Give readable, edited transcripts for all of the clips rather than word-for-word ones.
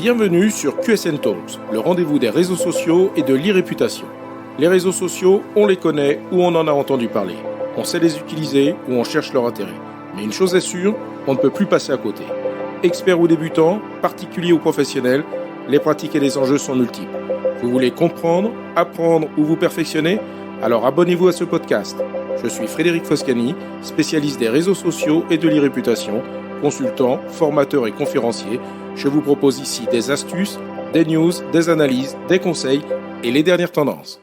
Bienvenue sur QSN Talks, le rendez-vous des réseaux sociaux et de l'e-réputation. Les réseaux sociaux, on les connaît ou on en a entendu parler. On sait les utiliser ou on cherche leur intérêt. Mais une chose est sûre, on ne peut plus passer à côté. Experts ou débutants, particuliers ou professionnels, les pratiques et les enjeux sont multiples. Vous voulez comprendre, apprendre ou vous perfectionner ? Alors abonnez-vous à ce podcast. Je suis Frédéric Foscani, spécialiste des réseaux sociaux et de l'e-réputation, consultant, formateur et conférencier. Je vous propose ici des astuces, des news, des analyses, des conseils et les dernières tendances.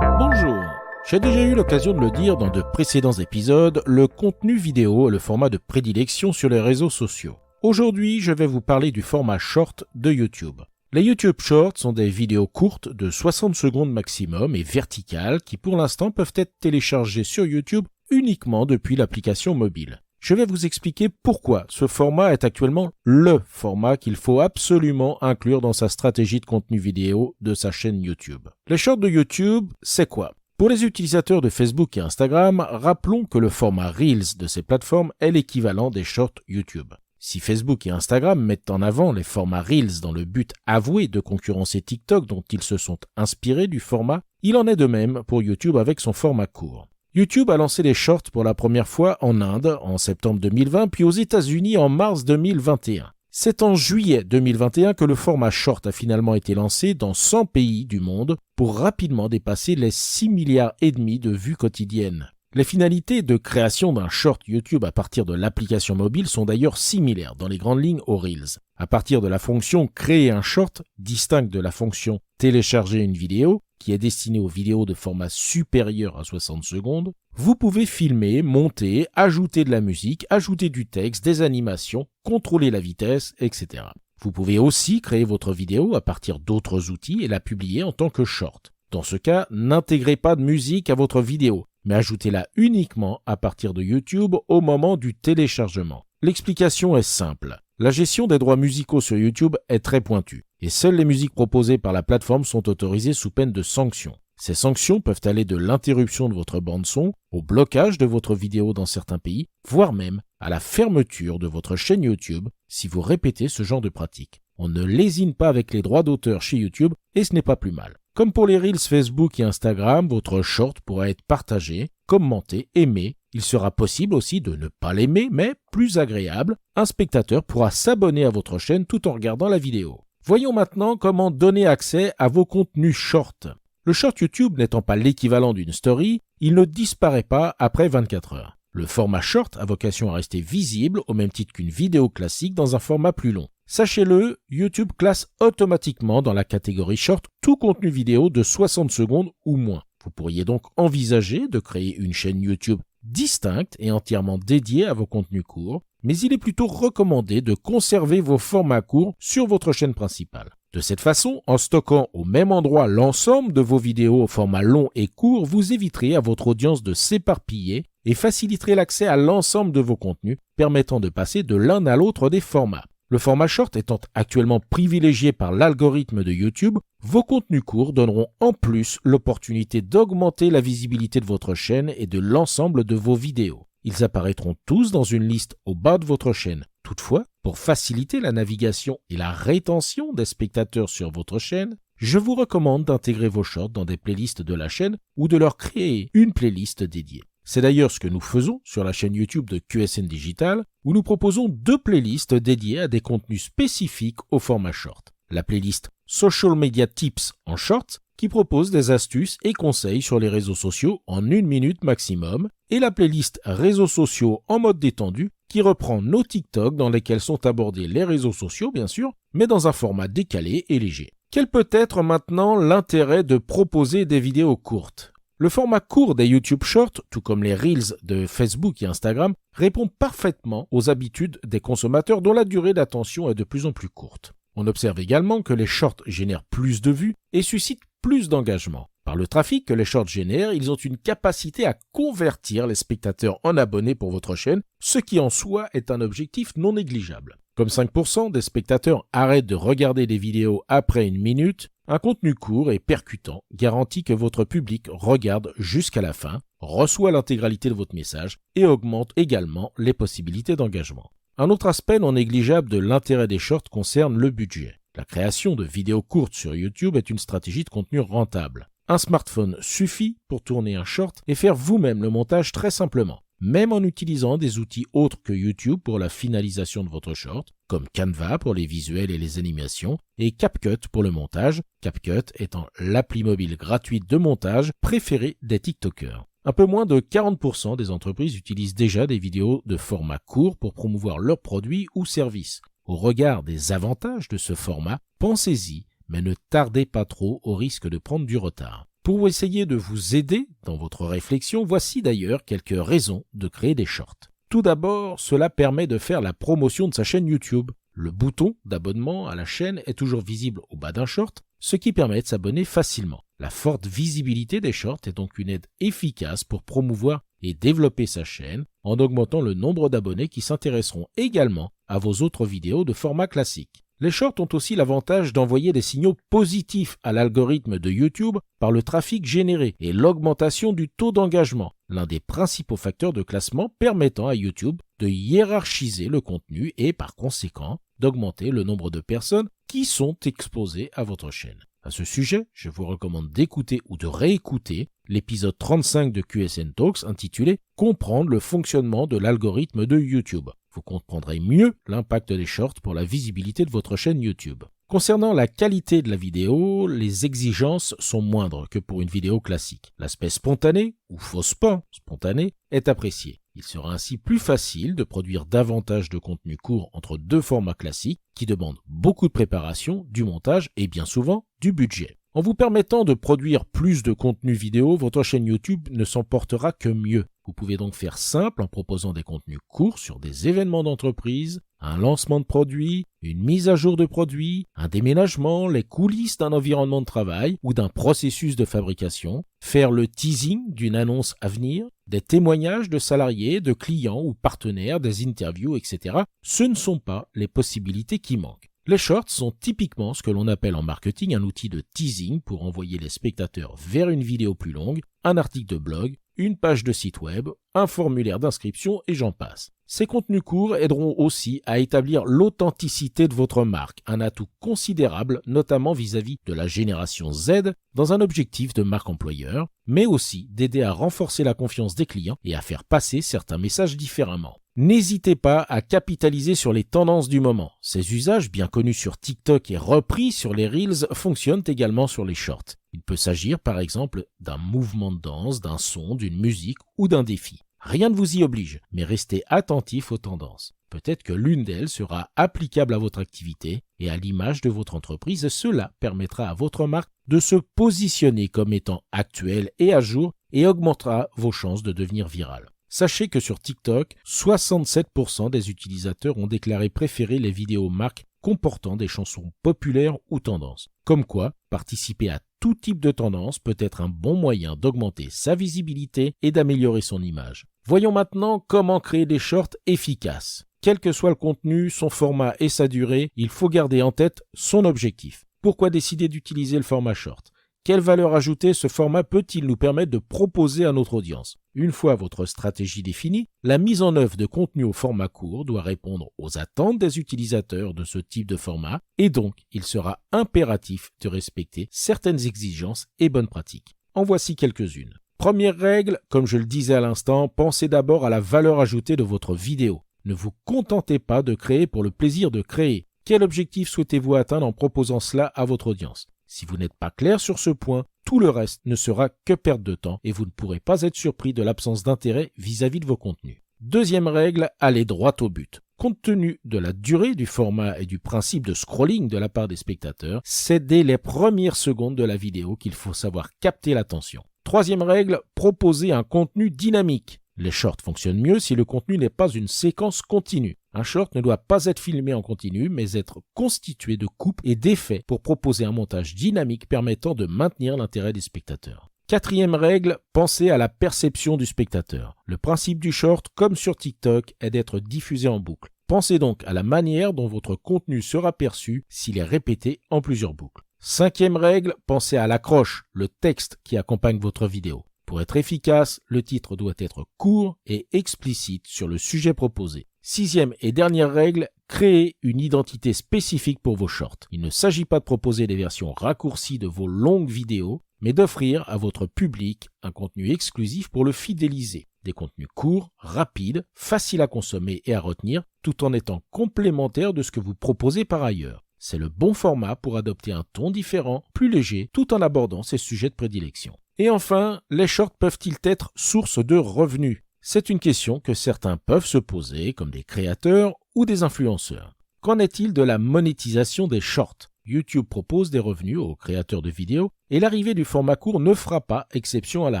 Bonjour, j'ai déjà eu l'occasion de le dire dans de précédents épisodes, le contenu vidéo est le format de prédilection sur les réseaux sociaux. Aujourd'hui, je vais vous parler du format short de YouTube. Les YouTube Shorts sont des vidéos courtes de 60 secondes maximum et verticales qui pour l'instant peuvent être téléchargées sur YouTube uniquement depuis l'application mobile. Je vais vous expliquer pourquoi ce format est actuellement le format qu'il faut absolument inclure dans sa stratégie de contenu vidéo de sa chaîne YouTube. Les shorts de YouTube, c'est quoi ? Pour les utilisateurs de Facebook et Instagram, rappelons que le format Reels de ces plateformes est l'équivalent des shorts YouTube. Si Facebook et Instagram mettent en avant les formats Reels dans le but avoué de concurrencer TikTok dont ils se sont inspirés du format, il en est de même pour YouTube avec son format court. YouTube a lancé les shorts pour la première fois en Inde en septembre 2020 puis aux États-Unis en mars 2021. C'est en juillet 2021 que le format short a finalement été lancé dans 100 pays du monde pour rapidement dépasser les 6,5 milliards de vues quotidiennes. Les finalités de création d'un short YouTube à partir de l'application mobile sont d'ailleurs similaires dans les grandes lignes aux Reels. À partir de la fonction « Créer un short » distincte de la fonction « Télécharger une vidéo » qui est destinée aux vidéos de format supérieur à 60 secondes, vous pouvez filmer, monter, ajouter de la musique, ajouter du texte, des animations, contrôler la vitesse, etc. Vous pouvez aussi créer votre vidéo à partir d'autres outils et la publier en tant que short. Dans ce cas, n'intégrez pas de musique à votre vidéo, mais ajoutez-la uniquement à partir de YouTube au moment du téléchargement. L'explication est simple. La gestion des droits musicaux sur YouTube est très pointue, et seules les musiques proposées par la plateforme sont autorisées sous peine de sanctions. Ces sanctions peuvent aller de l'interruption de votre bande-son au blocage de votre vidéo dans certains pays, voire même à la fermeture de votre chaîne YouTube si vous répétez ce genre de pratique. On ne lésine pas avec les droits d'auteur chez YouTube et ce n'est pas plus mal. Comme pour les Reels Facebook et Instagram, votre short pourra être partagé, commenté, aimé. Il sera possible aussi de ne pas l'aimer, mais plus agréable, un spectateur pourra s'abonner à votre chaîne tout en regardant la vidéo. Voyons maintenant comment donner accès à vos contenus short. Le short YouTube n'étant pas l'équivalent d'une story, il ne disparaît pas après 24 heures. Le format short a vocation à rester visible au même titre qu'une vidéo classique dans un format plus long. Sachez-le, YouTube classe automatiquement dans la catégorie short tout contenu vidéo de 60 secondes ou moins. Vous pourriez donc envisager de créer une chaîne YouTube distincte et entièrement dédiée à vos contenus courts, mais il est plutôt recommandé de conserver vos formats courts sur votre chaîne principale. De cette façon, en stockant au même endroit l'ensemble de vos vidéos au format long et court, vous éviterez à votre audience de s'éparpiller et faciliterez l'accès à l'ensemble de vos contenus, permettant de passer de l'un à l'autre des formats. Le format short étant actuellement privilégié par l'algorithme de YouTube, vos contenus courts donneront en plus l'opportunité d'augmenter la visibilité de votre chaîne et de l'ensemble de vos vidéos. Ils apparaîtront tous dans une liste au bas de votre chaîne. Toutefois, pour faciliter la navigation et la rétention des spectateurs sur votre chaîne, je vous recommande d'intégrer vos shorts dans des playlists de la chaîne ou de leur créer une playlist dédiée. C'est d'ailleurs ce que nous faisons sur la chaîne YouTube de QSN Digital, où nous proposons 2 playlists dédiées à des contenus spécifiques au format short. La playlist Social Media Tips en short, qui propose des astuces et conseils sur les réseaux sociaux en 1 minute maximum, et la playlist Réseaux sociaux en mode détendu, qui reprend nos TikTok dans lesquels sont abordés les réseaux sociaux bien sûr, mais dans un format décalé et léger. Quel peut être maintenant l'intérêt de proposer des vidéos courtes ? Le format court des YouTube Shorts, tout comme les Reels de Facebook et Instagram, répond parfaitement aux habitudes des consommateurs dont la durée d'attention est de plus en plus courte. On observe également que les shorts génèrent plus de vues et suscitent plus d'engagement. Par le trafic que les shorts génèrent, ils ont une capacité à convertir les spectateurs en abonnés pour votre chaîne, ce qui en soi est un objectif non négligeable. Comme 5% des spectateurs arrêtent de regarder des vidéos après 1 minute, Un contenu court et percutant garantit que votre public regarde jusqu'à la fin, reçoit l'intégralité de votre message et augmente également les possibilités d'engagement. Un autre aspect non négligeable de l'intérêt des shorts concerne le budget. La création de vidéos courtes sur YouTube est une stratégie de contenu rentable. Un smartphone suffit pour tourner un short et faire vous-même le montage très simplement, même en utilisant des outils autres que YouTube pour la finalisation de votre short, comme Canva pour les visuels et les animations, et CapCut pour le montage, CapCut étant l'appli mobile gratuite de montage préférée des TikTokers. Un peu moins de 40% des entreprises utilisent déjà des vidéos de format court pour promouvoir leurs produits ou services. Au regard des avantages de ce format, pensez-y, mais ne tardez pas trop au risque de prendre du retard. Pour essayer de vous aider dans votre réflexion, voici d'ailleurs quelques raisons de créer des shorts. Tout d'abord, cela permet de faire la promotion de sa chaîne YouTube. Le bouton d'abonnement à la chaîne est toujours visible au bas d'un short, ce qui permet de s'abonner facilement. La forte visibilité des shorts est donc une aide efficace pour promouvoir et développer sa chaîne en augmentant le nombre d'abonnés qui s'intéresseront également à vos autres vidéos de format classique. Les shorts ont aussi l'avantage d'envoyer des signaux positifs à l'algorithme de YouTube par le trafic généré et l'augmentation du taux d'engagement, l'un des principaux facteurs de classement permettant à YouTube de hiérarchiser le contenu et par conséquent d'augmenter le nombre de personnes qui sont exposées à votre chaîne. À ce sujet, je vous recommande d'écouter ou de réécouter l'épisode 35 de QSN Talks intitulé « Comprendre le fonctionnement de l'algorithme de YouTube ». Vous comprendrez mieux l'impact des shorts pour la visibilité de votre chaîne YouTube. Concernant la qualité de la vidéo, les exigences sont moindres que pour une vidéo classique. L'aspect spontané, ou faussement spontané, est apprécié. Il sera ainsi plus facile de produire davantage de contenu court entre deux formats classiques qui demandent beaucoup de préparation, du montage et bien souvent du budget. En vous permettant de produire plus de contenu vidéo, votre chaîne YouTube ne s'en portera que mieux. Vous pouvez donc faire simple en proposant des contenus courts sur des événements d'entreprise, un lancement de produit, une mise à jour de produit, un déménagement, les coulisses d'un environnement de travail ou d'un processus de fabrication, faire le teasing d'une annonce à venir, des témoignages de salariés, de clients ou partenaires, des interviews, etc. Ce ne sont pas les possibilités qui manquent. Les shorts sont typiquement ce que l'on appelle en marketing un outil de teasing pour envoyer les spectateurs vers une vidéo plus longue, un article de blog, une page de site web, un formulaire d'inscription et j'en passe. Ces contenus courts aideront aussi à établir l'authenticité de votre marque, un atout considérable notamment vis-à-vis de la génération Z dans un objectif de marque employeur, mais aussi d'aider à renforcer la confiance des clients et à faire passer certains messages différemment. N'hésitez pas à capitaliser sur les tendances du moment. Ces usages, bien connus sur TikTok et repris sur les Reels, fonctionnent également sur les shorts. Il peut s'agir par exemple d'un mouvement de danse, d'un son, d'une musique ou d'un défi. Rien ne vous y oblige, mais restez attentif aux tendances. Peut-être que l'une d'elles sera applicable à votre activité et à l'image de votre entreprise. Cela permettra à votre marque de se positionner comme étant actuelle et à jour et augmentera vos chances de devenir virale. Sachez que sur TikTok, 67% des utilisateurs ont déclaré préférer les vidéos marques comportant des chansons populaires ou tendances. Comme quoi, participer à tout type de tendance peut être un bon moyen d'augmenter sa visibilité et d'améliorer son image. Voyons maintenant comment créer des shorts efficaces. Quel que soit le contenu, son format et sa durée, il faut garder en tête son objectif. Pourquoi décider d'utiliser le format short ? Quelle valeur ajoutée ce format peut-il nous permettre de proposer à notre audience ? Une fois votre stratégie définie, la mise en œuvre de contenu au format court doit répondre aux attentes des utilisateurs de ce type de format et donc il sera impératif de respecter certaines exigences et bonnes pratiques. En voici quelques-unes. Première règle, comme je le disais à l'instant, pensez d'abord à la valeur ajoutée de votre vidéo. Ne vous contentez pas de créer pour le plaisir de créer. Quel objectif souhaitez-vous atteindre en proposant cela à votre audience ? Si vous n'êtes pas clair sur ce point, tout le reste ne sera que perte de temps et vous ne pourrez pas être surpris de l'absence d'intérêt vis-à-vis de vos contenus. Deuxième règle, allez droit au but. Compte tenu de la durée du format et du principe de scrolling de la part des spectateurs, c'est dès les premières secondes de la vidéo qu'il faut savoir capter l'attention. Troisième règle, proposez un contenu dynamique. Les shorts fonctionnent mieux si le contenu n'est pas une séquence continue. Un short ne doit pas être filmé en continu, mais être constitué de coupes et d'effets pour proposer un montage dynamique permettant de maintenir l'intérêt des spectateurs. Quatrième règle, pensez à la perception du spectateur. Le principe du short, comme sur TikTok, est d'être diffusé en boucle. Pensez donc à la manière dont votre contenu sera perçu s'il est répété en plusieurs boucles. 5e règle, pensez à l'accroche, le texte qui accompagne votre vidéo. Pour être efficace, le titre doit être court et explicite sur le sujet proposé. 6e et dernière règle, créez une identité spécifique pour vos shorts. Il ne s'agit pas de proposer des versions raccourcies de vos longues vidéos, mais d'offrir à votre public un contenu exclusif pour le fidéliser. Des contenus courts, rapides, faciles à consommer et à retenir, tout en étant complémentaires de ce que vous proposez par ailleurs. C'est le bon format pour adopter un ton différent, plus léger, tout en abordant ses sujets de prédilection. Et enfin, les shorts peuvent-ils être source de revenus ? C'est une question que certains peuvent se poser, comme des créateurs ou des influenceurs. Qu'en est-il de la monétisation des shorts ? YouTube propose des revenus aux créateurs de vidéos et l'arrivée du format court ne fera pas exception à la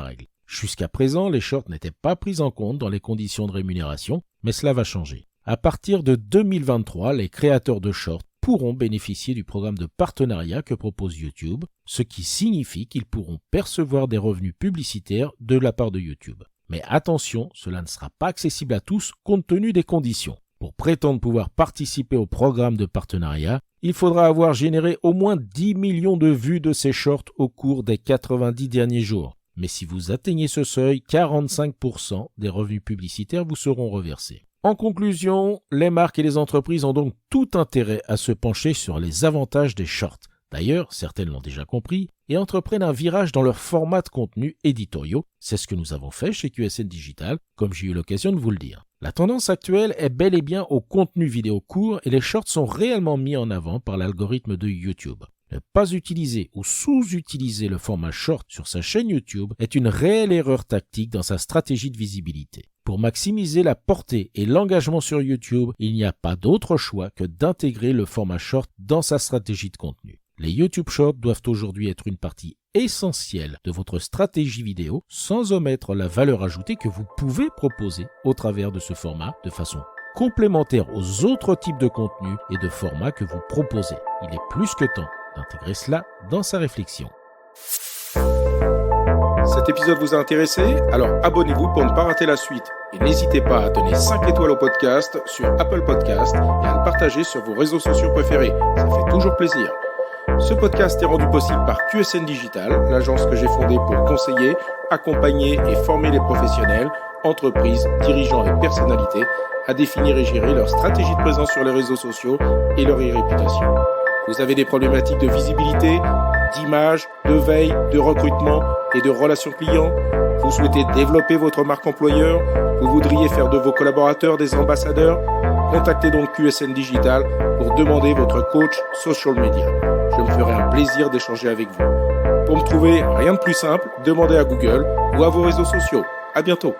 règle. Jusqu'à présent, les shorts n'étaient pas pris en compte dans les conditions de rémunération, mais cela va changer. À partir de 2023, les créateurs de shorts pourront bénéficier du programme de partenariat que propose YouTube, ce qui signifie qu'ils pourront percevoir des revenus publicitaires de la part de YouTube. Mais attention, cela ne sera pas accessible à tous compte tenu des conditions. Pour prétendre pouvoir participer au programme de partenariat, il faudra avoir généré au moins 10 millions de vues de ces shorts au cours des 90 derniers jours. Mais si vous atteignez ce seuil, 45% des revenus publicitaires vous seront reversés. En conclusion, les marques et les entreprises ont donc tout intérêt à se pencher sur les avantages des shorts. D'ailleurs, certaines l'ont déjà compris et entreprennent un virage dans leur format de contenu éditoriaux. C'est ce que nous avons fait chez QSN Digital, comme j'ai eu l'occasion de vous le dire. La tendance actuelle est bel et bien au contenu vidéo court et les shorts sont réellement mis en avant par l'algorithme de YouTube. Ne pas utiliser ou sous-utiliser le format short sur sa chaîne YouTube est une réelle erreur tactique dans sa stratégie de visibilité. Pour maximiser la portée et l'engagement sur YouTube, il n'y a pas d'autre choix que d'intégrer le format short dans sa stratégie de contenu. Les YouTube Shorts doivent aujourd'hui être une partie essentielle de votre stratégie vidéo sans omettre la valeur ajoutée que vous pouvez proposer au travers de ce format de façon complémentaire aux autres types de contenus et de formats que vous proposez. Il est plus que temps d'intégrer cela dans sa réflexion. Cet épisode vous a intéressé? Alors abonnez-vous pour ne pas rater la suite. Et n'hésitez pas à donner 5 étoiles au podcast sur Apple Podcasts et à le partager sur vos réseaux sociaux préférés. Ça fait toujours plaisir. Ce podcast est rendu possible par QSN Digital, l'agence que j'ai fondée pour conseiller, accompagner et former les professionnels, entreprises, dirigeants et personnalités à définir et gérer leur stratégie de présence sur les réseaux sociaux et leur e-réputation. Vous avez des problématiques de visibilité, d'image, de veille, de recrutement et de relations clients? Vous souhaitez développer votre marque employeur? Vous voudriez faire de vos collaborateurs des ambassadeurs? Contactez donc QSN Digital pour demander votre coach social media. Je me ferai un plaisir d'échanger avec vous. Pour me trouver, rien de plus simple, demandez à Google ou à vos réseaux sociaux. À bientôt.